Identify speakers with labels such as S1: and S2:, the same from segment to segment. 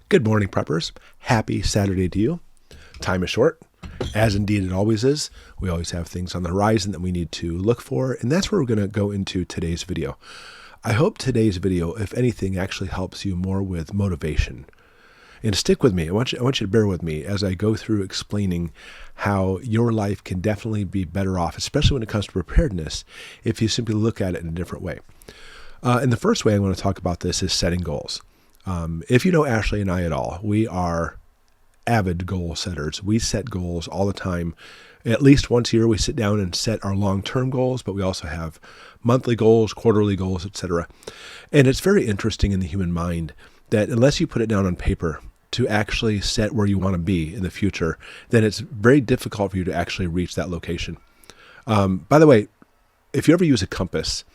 S1: Good morning, preppers. Happy Saturday to you. Time is short, as indeed it always is. We always have things on the horizon that we need to look for, and that's where we're going to go into today's video. I hope today's video, if anything, actually helps you more with motivation. And stick with me. I want you to bear with me as I go through explaining how your life can definitely be better off, especially when it comes to preparedness, if you simply look at it in a different way. And the first way I want to talk about this is setting goals. If you know Ashley and I at all, we are avid goal setters. We set goals all the time. At least once a year, we sit down and set our long-term goals, but we also have monthly goals, quarterly goals, etc. And it's very interesting in the human mind that unless you put it down on paper to actually set where you want to be in the future, then it's very difficult for you to actually reach that location. By the way, if you ever use a compass,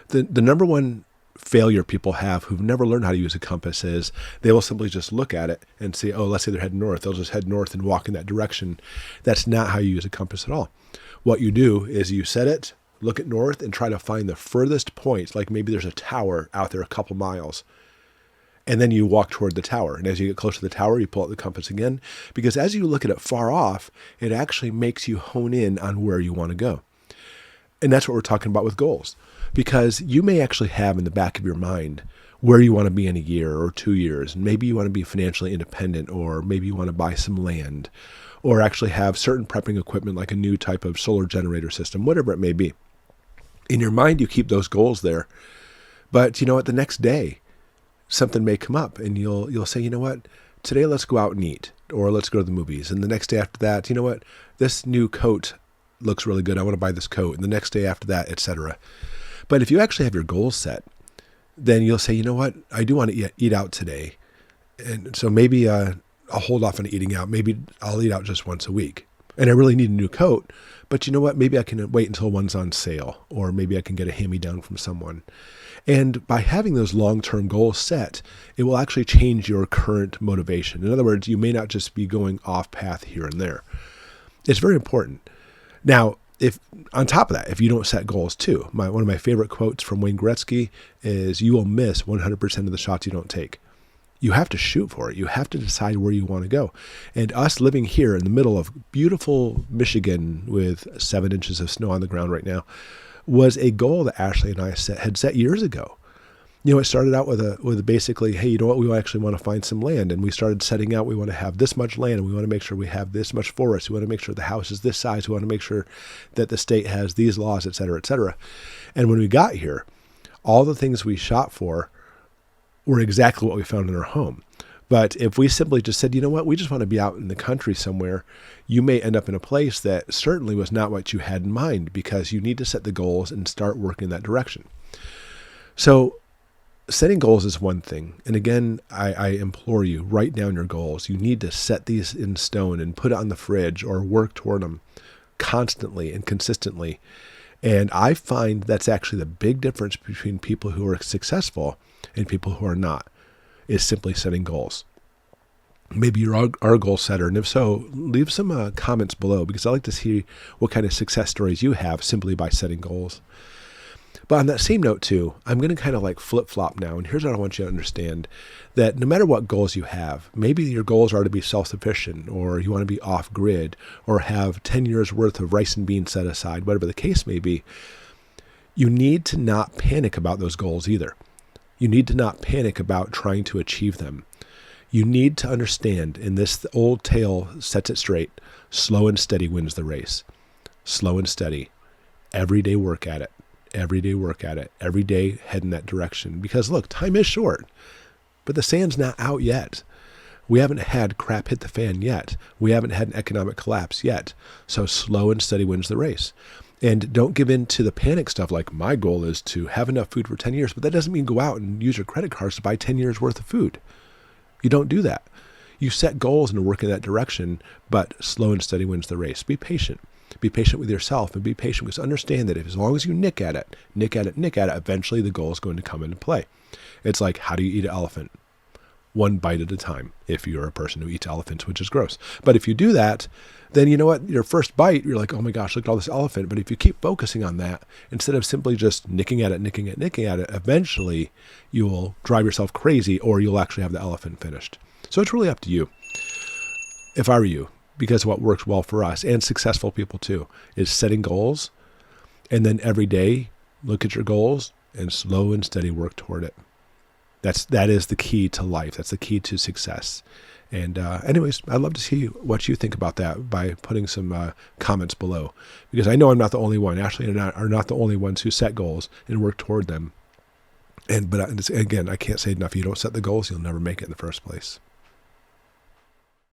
S1: the number one failure people have who've never learned how to use a compass is they will simply just look at it and say, oh, let's say they're heading north. They'll just head north and walk in that direction. That's not how you use a compass at all. What you do is you set it, look at north, and try to find the furthest point, like maybe there's a tower out there a couple miles. And then you walk toward the tower. And as you get close to the tower, you pull out the compass again. Because as you look at it far off, it actually makes you hone in on where you want to go. And that's what we're talking about with goals. Because you may actually have in the back of your mind where you want to be in a year or 2 years. And maybe you want to be financially independent, or maybe you want to buy some land, or actually have certain prepping equipment like a new type of solar generator system, whatever it may be. In your mind, you keep those goals there. But you know what? The next day, something may come up and you'll say, you know what? Today, let's go out and eat, or let's go to the movies. And the next day after that, you know what? This new coat looks really good. I want to buy this coat. And the next day after that, etc. But if you actually have your goals set, then you'll say, you know what, I do want to eat out today. And so maybe I'll hold off on eating out. Maybe I'll eat out just once a week. And I really need a new coat. But you know what, maybe I can wait until one's on sale, or maybe I can get a hand-me-down from someone. And by having those long-term goals set, it will actually change your current motivation. In other words, you may not just be going off path here and there. It's very important. Now, if on top of that, if you don't set goals too, one of my favorite quotes from Wayne Gretzky is, you will miss 100% of the shots you don't take. You have to shoot for it. You have to decide where you want to go. And us living here in the middle of beautiful Michigan with 7 inches of snow on the ground right now was a goal that Ashley and I had set years ago. You know, it started out with basically, hey, you know what, we actually want to find some land. And we started setting out, we want to have this much land, and we want to make sure we have this much forest. We want to make sure the house is this size. We want to make sure that the state has these laws, et cetera, et cetera. And when we got here, all the things we shot for were exactly what we found in our home. But if we simply just said, you know what, we just want to be out in the country somewhere, you may end up in a place that certainly was not what you had in mind, because you need to set the goals and start working in that direction. So setting goals is one thing. And again, I implore you, write down your goals. You need to set these in stone and put it on the fridge or work toward them constantly and consistently. And I find that's actually the big difference between people who are successful and people who are not, is simply setting goals. Maybe you're our goal setter. And if so, leave some comments below, because I like to see what kind of success stories you have simply by setting goals. But on that same note too, I'm going to kind of like flip-flop now. And here's what I want you to understand, that no matter what goals you have, maybe your goals are to be self-sufficient, or you want to be off-grid, or have 10 years worth of rice and beans set aside, whatever the case may be, you need to not panic about those goals either. You need to not panic about trying to achieve them. You need to understand, and this old tale sets it straight, slow and steady wins the race. Slow and steady. Every day work at it. Every day work at it. Every day head in that direction. Because look, time is short, but the sand's not out yet. We haven't had crap hit the fan yet. We haven't had an economic collapse yet. So slow and steady wins the race. And don't give in to the panic stuff like, my goal is to have enough food for 10 years. But that doesn't mean go out and use your credit cards to buy 10 years worth of food. You don't do that. You set goals and work in that direction, but slow and steady wins the race. Be patient. Be patient with yourself, and be patient, because understand that as long as you nick at it, eventually the goal is going to come into play. It's like, how do you eat an elephant? one bite at a time if you're a person who eats elephants, which is gross. But if you do that, then you know what? Your first bite, you're like, oh my gosh, look at all this elephant. But if you keep focusing on that, instead of simply just nicking at it, eventually you will drive yourself crazy, or you'll actually have the elephant finished. So it's really up to you. If I were you, because what works well for us and successful people too, is setting goals, and then every day look at your goals and slow and steady work toward it. That is the key to life. That's the key to success. And anyways, I'd love to see what you think about that by putting some comments below, because I know I'm not the only one. Ashley and I are not the only ones who set goals and work toward them. But again, I can't say enough. You don't set the goals, you'll never make it in the first place.